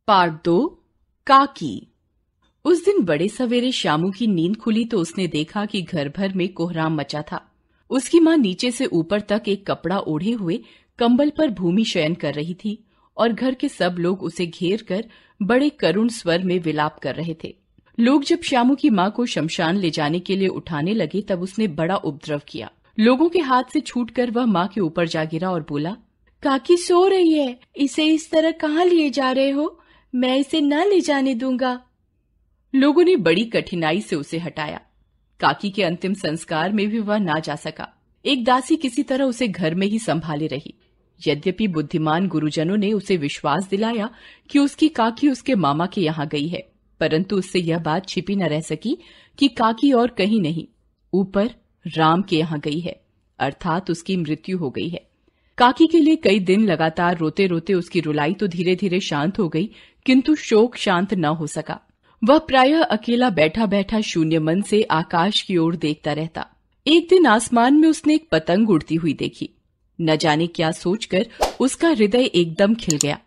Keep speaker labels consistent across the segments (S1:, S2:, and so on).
S1: Part 2 काकी। उस दिन बड़े सवेरे श्यामू की नींद खुली तो उसने देखा कि घर भर में कोहराम मचा था। उसकी माँ नीचे से ऊपर तक एक कपड़ा ओढ़े हुए कंबल पर भूमि शयन कर रही थी और घर के सब लोग उसे घेर कर बड़े करुण स्वर में विलाप कर रहे थे। लोग जब श्यामू की माँ को शमशान ले जाने के लिए उठाने लगे तब उसने बड़ा उपद्रव किया। लोगों के हाथ से छूटकर वह माँ के ऊपर जा गिरा और बोला, काकी सो रही है, इसे इस तरह कहाँ लिए जा रहे हो? मैं इसे न ले जाने दूंगा। लोगों ने बड़ी कठिनाई से उसे हटाया। काकी के अंतिम संस्कार में भी वह ना जा सका। एक दासी किसी तरह उसे घर में ही संभाले रही। यद्यपि बुद्धिमान गुरुजनों ने उसे विश्वास दिलाया कि उसकी काकी उसके मामा के यहाँ गई है, परंतु उससे यह बात छिपी न रह सकी कि काकी और कहीं नहीं, ऊपर राम के यहाँ गई है, अर्थात उसकी मृत्यु हो गई है। काकी के लिए कई दिन लगातार रोते रोते उसकी रुलाई तो धीरे धीरे शांत हो गई, किंतु शोक शांत न हो सका। वह प्रायः अकेला बैठा बैठा शून्य मन से आकाश की ओर देखता रहता। एक दिन आसमान में उसने एक पतंग उड़ती हुई देखी। न जाने क्या सोचकर उसका हृदय एकदम खिल गया।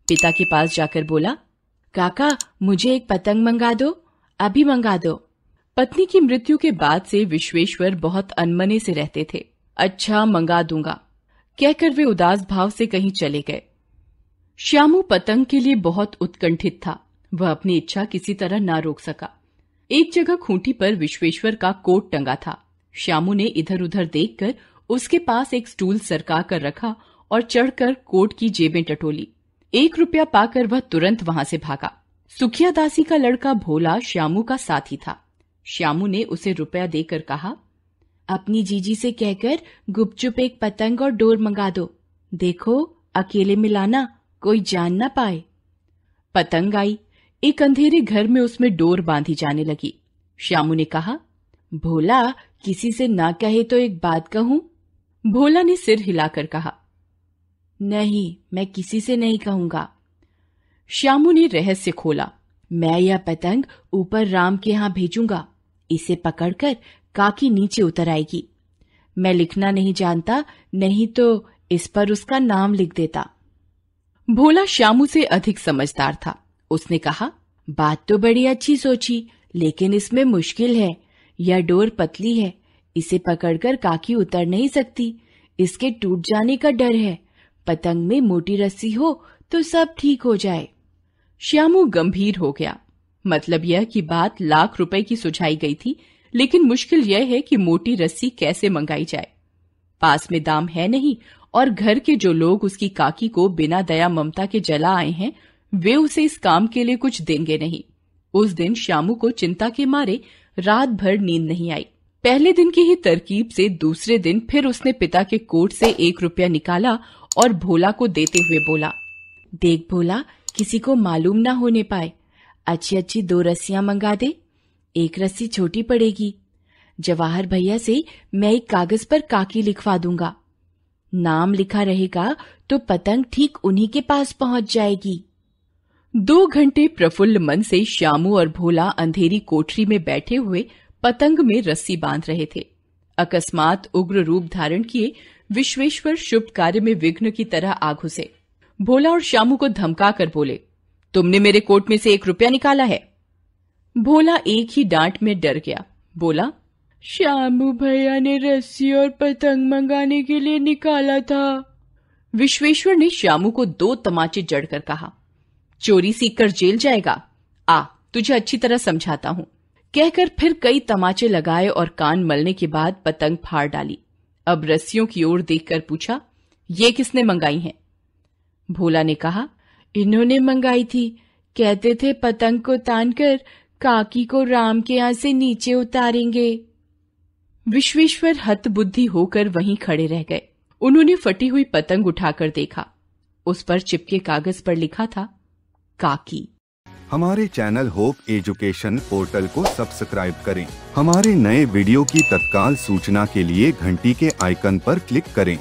S1: पिता के पास जाकर बोला, काका मुझे एक पतंग मंगा दो, अभी मंगा दो। पत्नी की मृत्यु के बाद से विश्वेश्वर बहुत अनमने से रहते थे। अच्छा मंगा दूंगा कहकर वे उदास भाव से कहीं चले गए। श्यामू पतंग के लिए बहुत उत्कंठित था। वह अपनी इच्छा किसी तरह ना रोक सका। एक जगह खूंटी पर विश्वेश्वर का कोट टंगा था। श्यामू ने इधर उधर देखकर उसके पास एक स्टूल सरका कर रखा और चढ़कर कोट की जेबें टटोली। 1 रुपया पाकर वह तुरंत वहां से भागा। सुखिया दासी का लड़का भोला श्यामू का साथी था। श्यामू ने उसे रुपया देकर कहा, अपनी जीजी से कहकर गुपचुप एक पतंग और डोर मंगा दो। देखो अकेले मिलाना, कोई जान ना पाए। पतंग आई। एक अंधेरे घर में उसमें डोर बांधी जाने लगी। श्यामू ने कहा, भोला किसी से ना कहे तो एक बात कहूं? भोला ने सिर हिलाकर कहा, नहीं मैं किसी से नहीं कहूंगा। श्यामू ने रहस्य खोला, मैं यह पतंग ऊपर राम के यहां भेजूंगा। इसे पकड़कर काकी नीचे उतर आएगी। मैं लिखना नहीं जानता, नहीं तो इस पर उसका नाम लिख देता। भोला श्यामू से अधिक समझदार था। उसने कहा, बात तो बड़ी अच्छी सोची, लेकिन इसमें मुश्किल है। यह डोर पतली है, इसे पकड़कर काकी उतर नहीं सकती। इसके टूट जाने का डर है। पतंग में मोटी रस्सी हो तो सब ठीक हो जाए। श्यामू गंभीर हो गया। मतलब यह कि बात लाख रुपए की सुझाई गई थी, लेकिन मुश्किल यह है कि मोटी रस्सी कैसे मंगाई जाए। पास में दाम है नहीं और घर के जो लोग उसकी काकी को बिना दया ममता के जला आए हैं, वे उसे इस काम के लिए कुछ देंगे नहीं। उस दिन श्यामू को चिंता के मारे रात भर नींद नहीं आई। पहले दिन की ही तरकीब से दूसरे दिन फिर उसने पिता के कोट से 1 रुपया निकाला और भोला को देते हुए बोला, देख भोला, किसी को मालूम ना होने पाए। अच्छी अच्छी 2 रस्सियां मंगा दे। 1 रस्सी छोटी पड़ेगी। जवाहर भैया से मैं एक कागज पर काकी लिखवा दूंगा। नाम लिखा रहेगा तो पतंग ठीक उन्हीं के पास पहुंच जाएगी। 2 घंटे प्रफुल्ल मन से श्यामू और भोला अंधेरी कोठरी में बैठे हुए पतंग में रस्सी बांध रहे थे। अकस्मात उग्र रूप धारण किए विश्वेश्वर शुभ कार्य में विघ्न की तरह आ घुसे। भोला और श्यामू को धमका कर बोले, तुमने मेरे कोट में से 1 रुपया निकाला है। भोला एक ही डांट में डर गया। बोला, श्यामू भैया ने रस्सी और पतंग मंगाने के लिए निकाला था। विश्वेश्वर ने श्यामू को 2 तमाचे जड़कर कहा, चोरी सीखकर जेल जाएगा। आ तुझे अच्छी तरह समझाता हूं। कहकर फिर कई तमाचे लगाए और कान मलने के बाद पतंग फाड़ डाली। अब रस्सियों की ओर देखकर पूछा, ये किसने मंगाई हैं? भोला ने कहा, इन्होंने मंगाई थी। कहते थे पतंग को तानकर काकी को राम के यहां से नीचे उतारेंगे। विश्वेश्वर हतबुद्धि होकर वहीं खड़े रह गए। उन्होंने फटी हुई पतंग उठाकर देखा। उस पर चिपके कागज पर लिखा था, काकी।
S2: हमारे चैनल होप एजुकेशन पोर्टल को सब्सक्राइब करें। हमारे नए वीडियो की तत्काल सूचना के लिए घंटी के आइकन पर क्लिक करें।